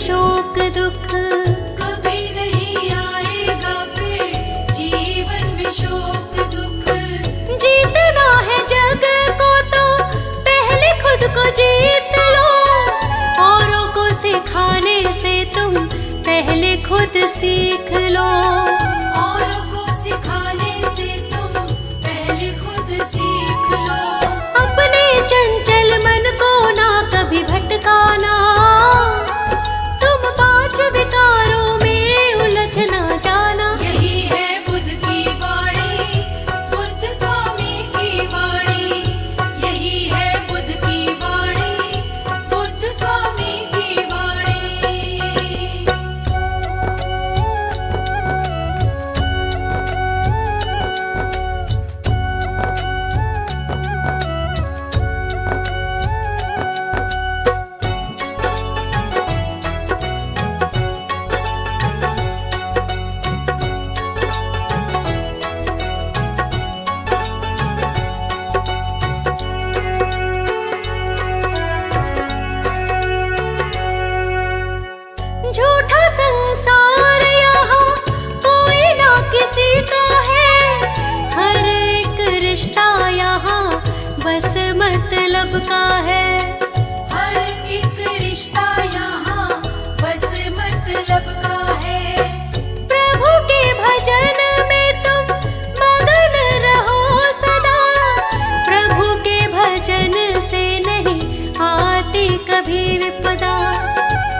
शोक दुख कभी नहीं आएगा फिर जीवन में शोक दुख। जीतना है जग को तो पहले खुद को जीत लो, औरों को सिखाने से तुम पहले खुद सीख लो। औरों को सिखाने से तुम पहले खुद सीख लो। अपने चंचल मन को ना कभी भटकाना, तुम पांच विकारों में उलझ ना जाना। यही है बुद्ध की वाणी, बुद्ध स्वामी की वाणी। यही है बुद्ध की वाणी, बुद्ध स्वामी की वाणी। झूठा संसार यहाँ कोई ना किसी का है, हर एक रिश्ता यहाँ बस मतलब का है। हर एक रिश्ता यहाँ बस मतलब का है। प्रभु के भजन में तुम मगन रहो सदा, प्रभु के भजन से नहीं आती कभी विपदा।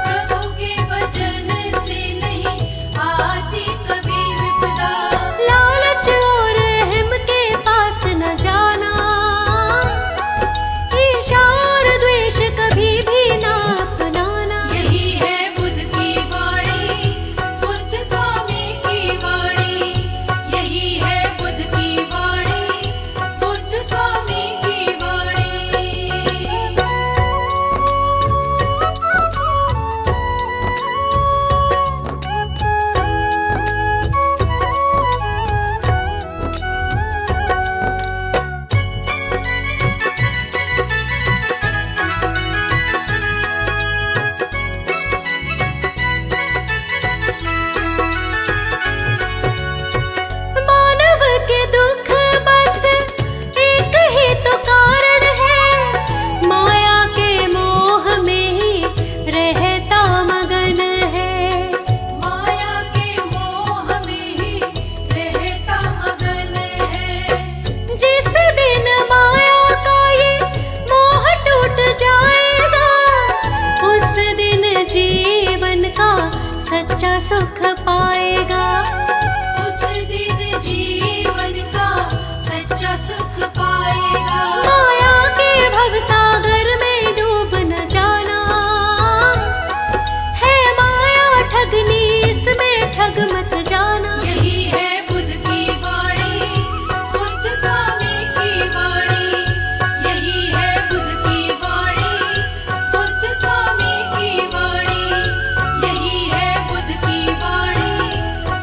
प्रभु के भजन से नहीं आती कभी विपदा। लालच और अहम के पास न जाना, ईर्ष्या और द्वेष कभी भी ना अपनाना। यही है बुद्ध की वाणी, बुद्ध स्वामी की वाणी। यही है बुद्ध की वाणी, बुद्ध स्वामी की वाणी। मानव के दुख बस एक ही तो कारण है, माया के मोह में ही रहता मगन है। माया के मोह में ही रहता मगन है। जिस दिन माया का ये मोह टूट जाएगा, उस दिन जीवन का सच्चा सुख पाएगा। उस दिन जीवन का सच्चा सुख पाएगा। माया के भवसागर में डूब न जाना, है माया ठगनी इसमें ठग मत जाना। यही है बुद्ध की वाणी, बुद्ध स्वामी की वाणी। यही है बुद्ध की वाणी, बुद्ध स्वामी की वाणी। यही है बुद्ध की वाणी,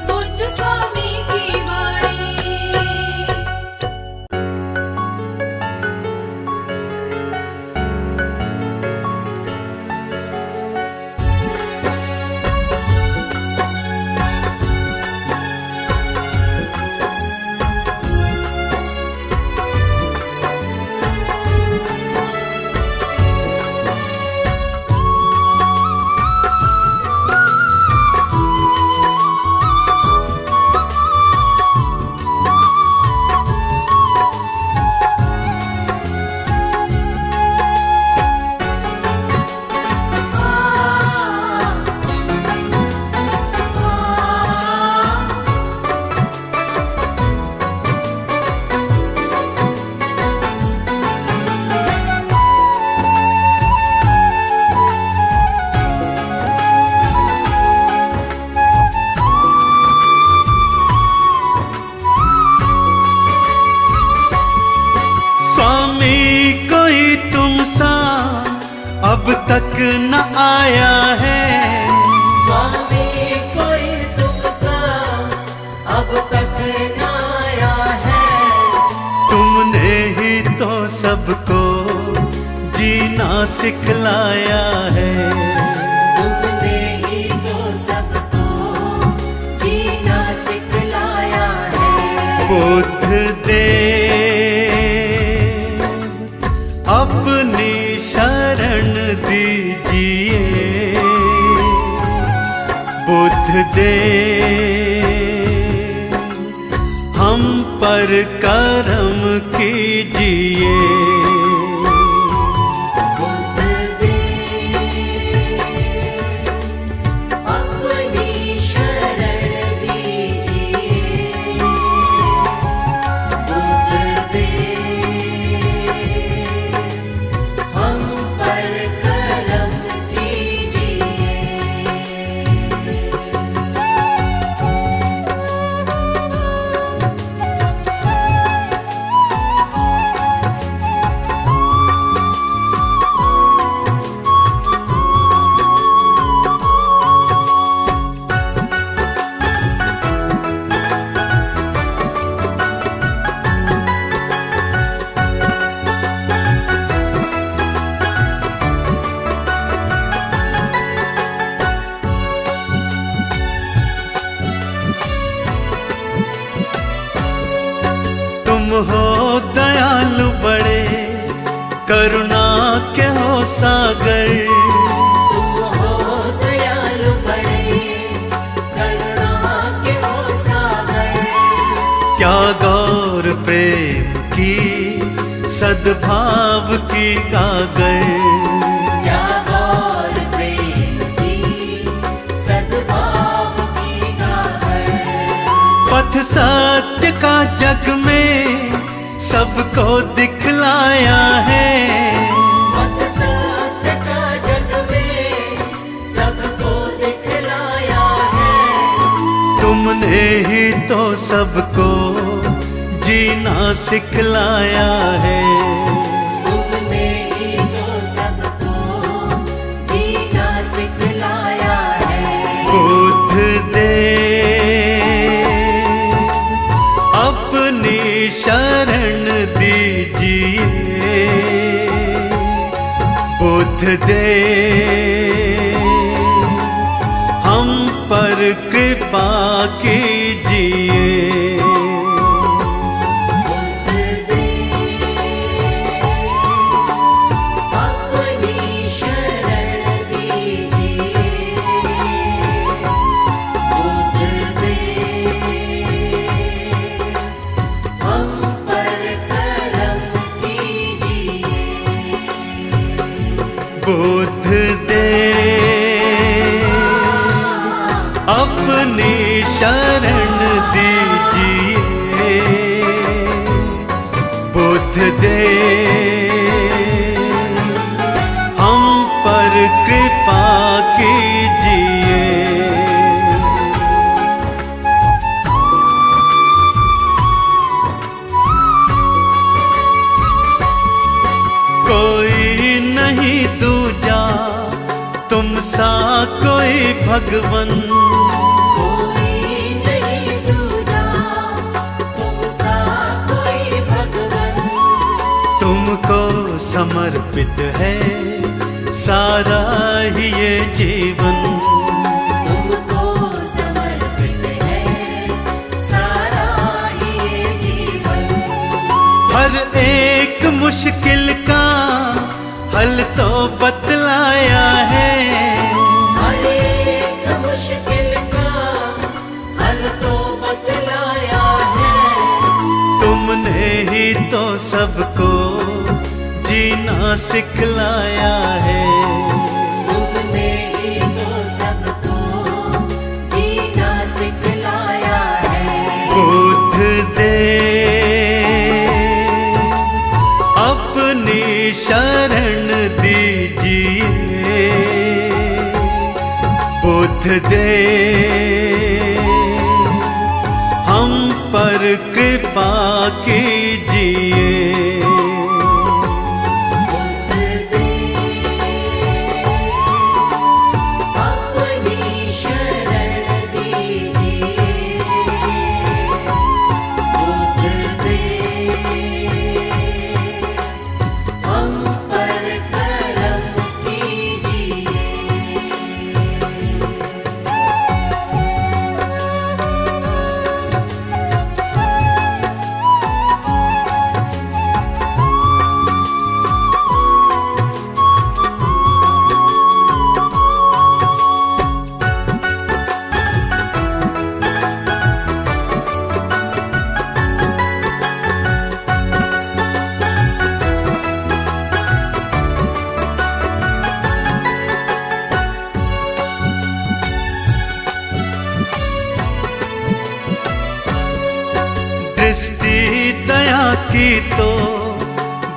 बुद्ध स्वामी की वाणी। अब तक न आया है। स्वामी कोई तुमसा अब तक न आया है। तुमने ही तो सबको जीना सिखलाया है। तुमने बुद्ध देव अपनी शरण दीजिए, बुद्ध देव हम पर करम कीजिए। बुद्ध देव अपनी शरण दीजिए, बुद्ध देव हम पर करम कीजिए। तुम हो दयालु बड़े, करुणा के हो सागर, तुम हो दयालु बड़े, करुणा के हो सागर। क्या गौर प्रेम की सद्भाव की गागर, क्या गौर प्रेम की सद्भाव की गागर। पथ सत्य का जग में सबको दिखलाया है, पथ सत्य का जग में सबको दिखलाया है। तुमने ही तो सबको जीना सिखलाया है। तुमने ही तो सबको जीना सिखलाया है। बुद्ध देव अपनी शरण दीजिए, बुद्ध देव हम पर कृपा कीजिए। बुद्ध देव अपनी शरण दीजिए, बुद्ध देव हम पर करम कीजिए। बुद्ध देव अपनी शरण दीजिए, बुद्ध देव हम पर कृपा कीजिए। कोई नहीं दूजा तुम सा कोई भगवन, कोई नहीं दूजा तुम सा कोई भगवन। तुमको समर्पित है सारा ही ये जीवन, तुमको समर्पित है सारा ही ये जीवन। हर एक मुश्किल का हल तो बतलाया है, हर एक मुश्किल का हल तो बतलाया है। तुमने ही तो सबको जीना सिखलाया है। तुमने ही तो सबको जीना सिखलाया है। बुद्ध देव अपनी शरण दीजिए, बुद्ध देव हम पर कृपा कीजिए। बुद्ध देव अपनी शरण दीजिए, बुद्ध देव हम पर करम कीजिए। दृष्टि दया की तो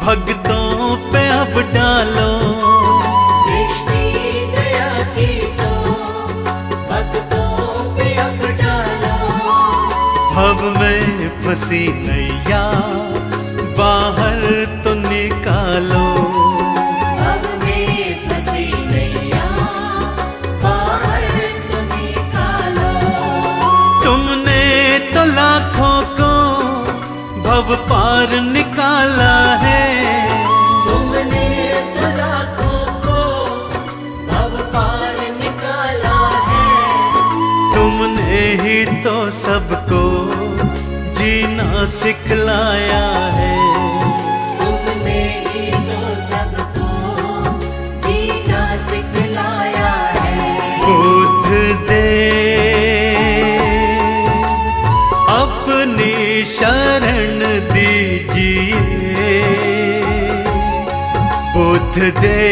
भक्तों पे अब डालो। दृष्टि दया की तो भक्तों पे अब डालो। भव में फंसी नैया बाहर तो निकालो। भव में फंसी नैया बाहर तो निकालो। तुमने तो लाखों को भव पार निकाला है। तुमने तो लाखों को भव पार निकाला है। तुमने ही तो सबको जीना सिखलाया है। तुमने ही तो सबको जीना सिखलाया है। बुद्ध दे अपनी शरण दीजिए। बुद्ध दे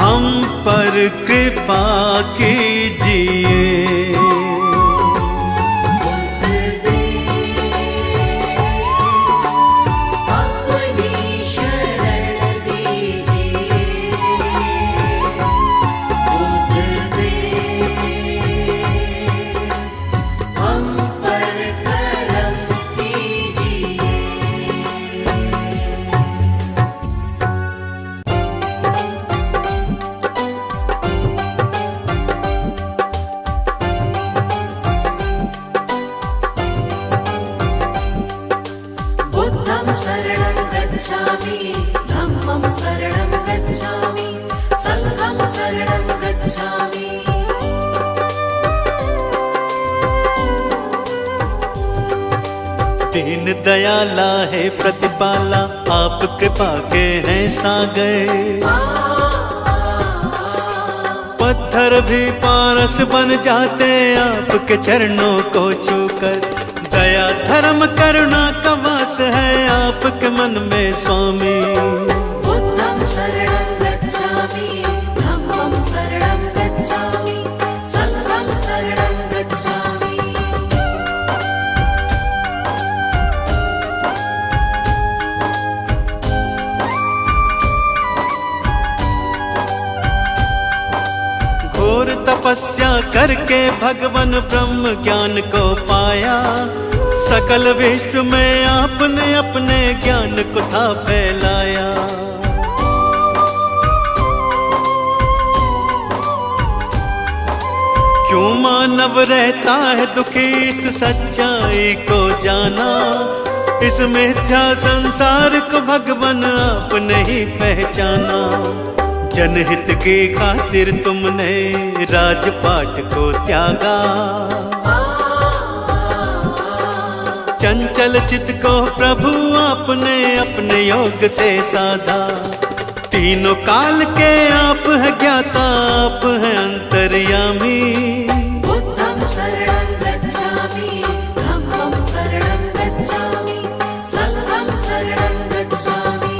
हम पर कृपा कीजिए। बुद्ध दे अपनी शरण दीजिए। बुद्ध दे हम पर करम कीजिए। बुद्धं शरणं गच्छामि। धम्मं शरणं गच्छामि। संघं शरणं गच्छामि। दीन दयाला है प्रतिपाला आप कृपा के हैं सागर। पत्थर भी पारस बन जाते आपके चरणों को छूकर। दया धर्म करुणा का वास है आपके मन में स्वामी। बुद्धं शरणं गच्छामि। धम्मं शरणं गच्छामि। संघं शरणं गच्छामि। घोर तपस्या करके भगवान ब्रह्म ज्ञान को पाया। सकल विश्व में आपने अपने ज्ञान को था फैलाया। क्यों मानव रहता है दुखी इस सच्चाई को जाना। इस मिथ्या संसार को भगवान आपने ही पहचाना। जनहित की खातिर तुमने राजपाट को त्यागा। चंचल चित्त को प्रभु आपने अपने योग से साधा। तीनों काल के आप है ज्ञाता आप है अंतर्यामी। बुद्धं शरणं गच्छामि। धम्मं शरणं गच्छामि। संघं शरणं गच्छामि।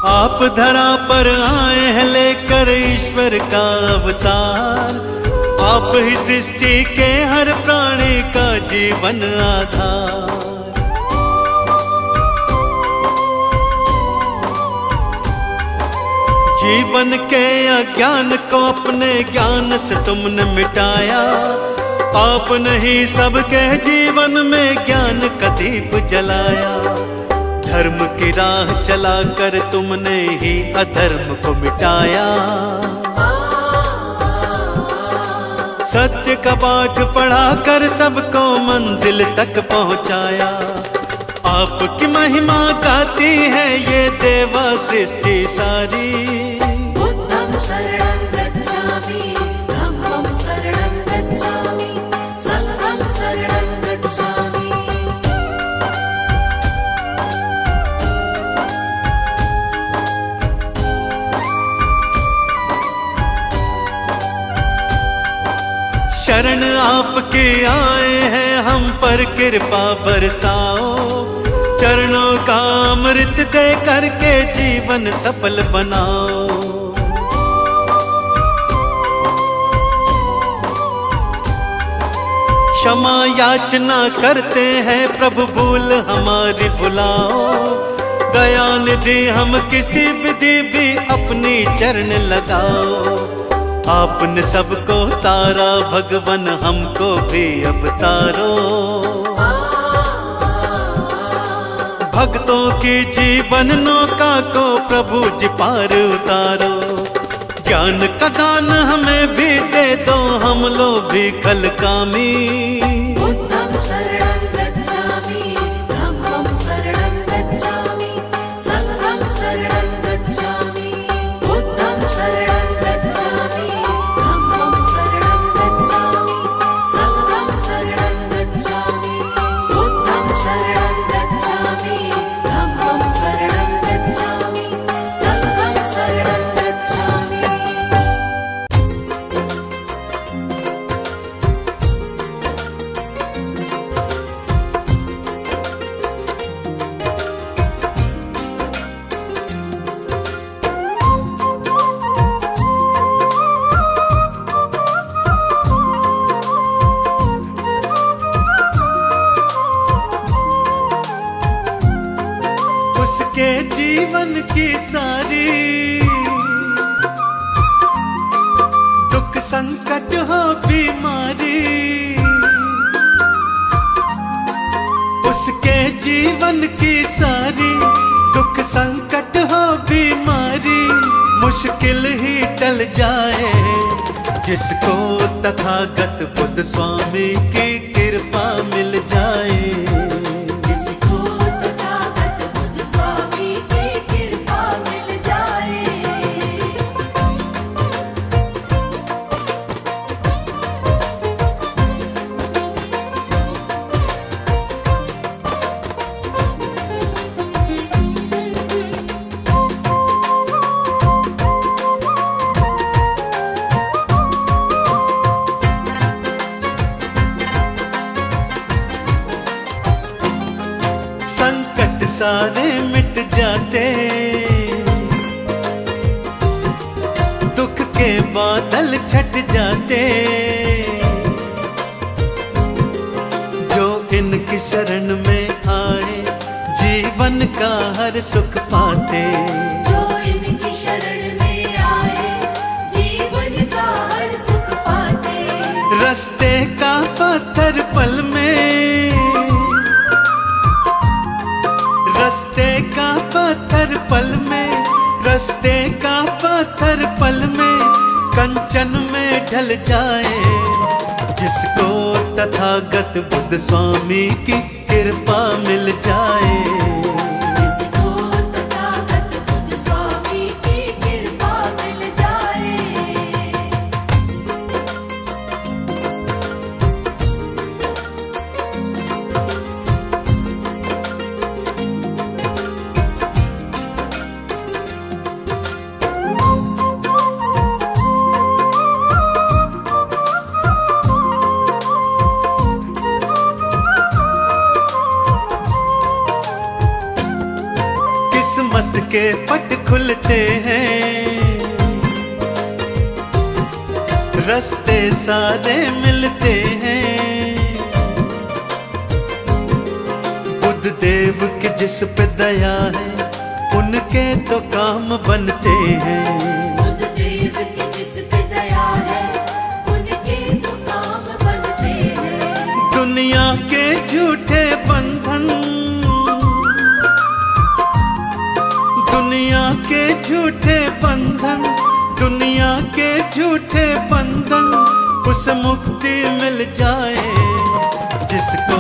आप धरा पर आए हैं लेकर ईश्वर का अवतार। आप ही सृष्टि के हर प्राणी का जीवन आधार। जीवन के अज्ञान को अपने ज्ञान से तुमने मिटाया। आपने ही सबके जीवन में ज्ञान का दीप जलाया। धर्म की राह चलाकर तुमने ही अधर्म को मिटाया। सत्य का पाठ पढ़ाकर सबको मंजिल तक पहुंचाया। आपकी महिमा गाती है ये देवा सृष्टि सारी। बुद्धं शरणं गच्छामि। धम्मं शरणं गच्छामि। संघं शरणं गच्छामि। आपके आए हैं हम पर कृपा बरसाओ, चरणों का अमृत दे करके जीवन सफल बनाओ। क्षमा याचना करते हैं प्रभु भूल हमारी भुलाओ, दया निधि हम किसी विधि भी अपनी चरण लगाओ। आपने सबको तारा भगवन हमको भी अब तारो, भक्तों की जीवन नौका को प्रभु जी पार उतारो। ज्ञान का दान हमें भी दे दो, हम लोग भी कलकामी। बुद्धं शरणं गच्छामि, धम्मं शरणं गच्छामि, संघं शरणं गच्छामि। बुद्धं शरणं गच्छामि, धम्मं शरणं गच्छामि, संघं शरणं गच्छामि। बुद्धं शरणं गच्छामि, धम्मं शरणं गच्छामि, संघं शरणं गच्छामि। उसके जीवन की सारी दुख संकट हो बीमारी, उसके जीवन की सारी दुख संकट हो बीमारी, मुश्किल ही टल जाए जिसको तथागत बुद्ध स्वामी की कृपा मिल जाए। संकट सारे मिट जाते, दुख के बादल छट जाते, जो इनकी शरण में आए जीवन का हर सुख पाते। जो इनकी शरण में आए जीवन का हर सुख पाते। रास्ते का पत्थर पल में, रास्ते का पत्थर पल में, रास्ते का पत्थर पल में कंचन में ढल जाए, जिसको तथागत बुद्ध स्वामी की कृपा मिल जाए। जिसको तथागत बुद्ध स्वामी की कृपा मिल जाए। किस्मत के पट खुलते हैं, रास्ते सारे मिलते हैं, बुद्ध देव की जिस पे दया है उनके तो काम बनते हैं। बुद्ध देव की जिस पे दया है उनके तो काम बनते हैं। दुनिया के झूठे बंधन, दुनिया के झूठे बंधन, दुनिया के झूठे बंधन, उस मुक्ति मिल जाए जिसको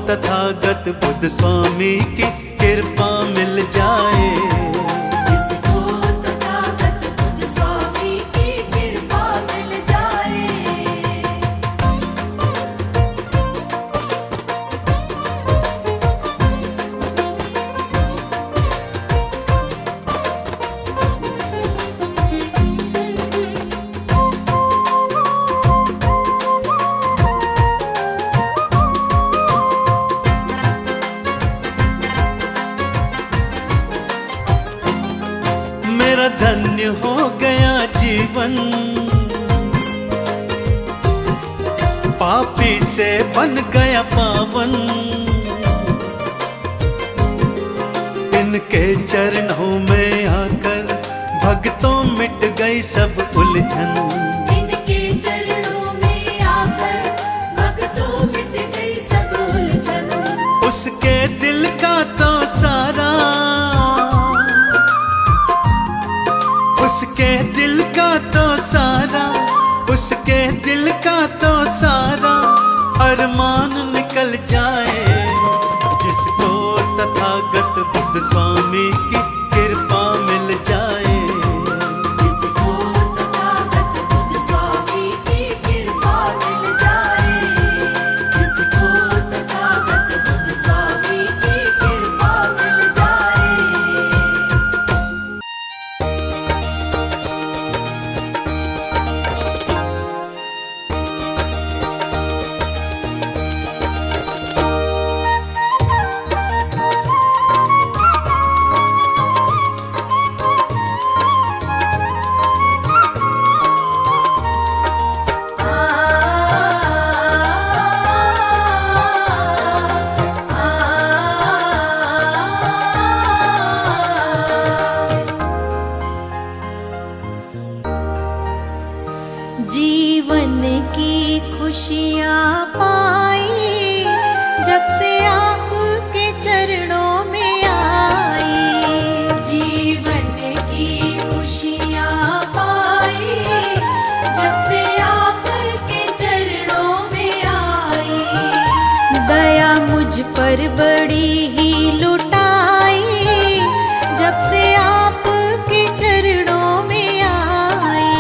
तथागत बुद्ध स्वामी की कृपा मिल जाए। जिसको तथागत बुद्ध स्वामी की कृपा मिल जाए। मेरा धन्य हो गया जीवन, पापी से बन गया पावन। इनके चरणों में आकर भक्तों मिट गई सब उलझन। इनके चरणों में आकर भक्तों मिट गई सब उलझन। उसके दिल का तो सारा, उसके दिल का तो सारा, उसके दिल का तो सारा अरमान निकल जाए। जिसको तथागत बुद्ध स्वामी की कृपा मिल जाए। जिसको तथागत बुद्ध स्वामी की कृपा मिल जाए। जिसको तथागत बुद्ध स्वामी की कृपा मिल जाए। जीवन की खुशियाँ पाई जब से आपके चरणों में आई। जीवन की खुशियाँ पाई जब से आपके चरणों में आई। दया मुझ पर बड़ी ही लुटाई जब से आपके चरणों में आई।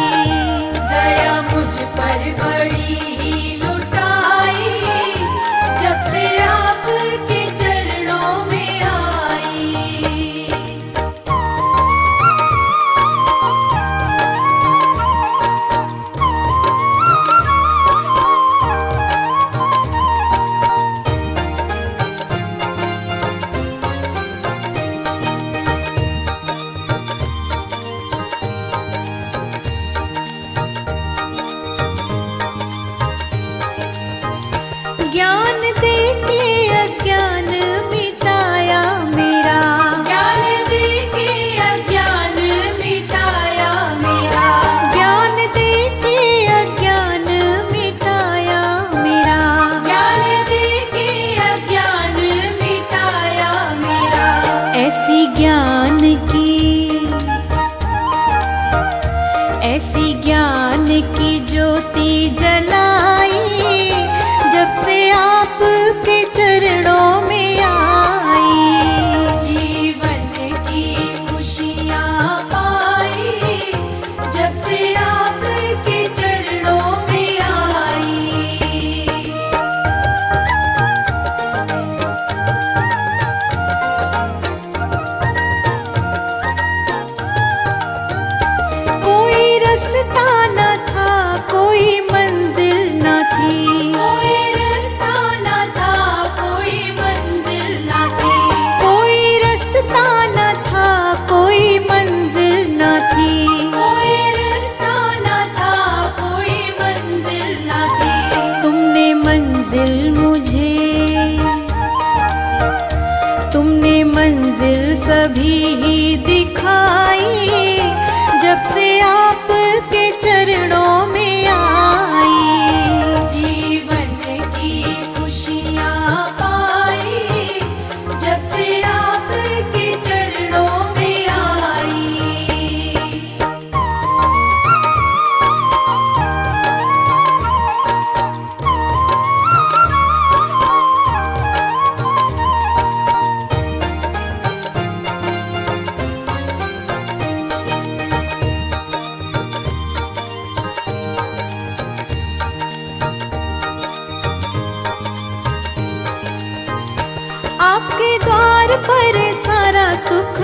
दया मुझ पर बड़ी ही लुटाई जब से आपके चरणों में आई। ज्ञान दे के अज्ञान मिटाया मेरा। ज्ञान दे के अज्ञान मिटाया मेरा। ज्ञान दे के अज्ञान मिटाया मेरा। ज्ञान दे के अज्ञान मिटाया मेरा। ऐसी ज्ञान की ज्योति जलाई जब से आपके चरणों में आई। जीवन की खुशियाँ पाई जब से आपके चरणों में आई। कोई रास्ता न था, कोई मंजिल न थी। कोई रास्ता न था, कोई मंजिल न थी। कोई रास्ता न था, कोई मंजिल न थी। कोई रास्ता न था, कोई मंजिल न थी। तुमने मंजिल सभी ही दिखाई जब से आपके चरणों में आई। जीवन की खुशियाँ पाई जब से आपके चरणों में आई। आपके द्वार पर सारा सुख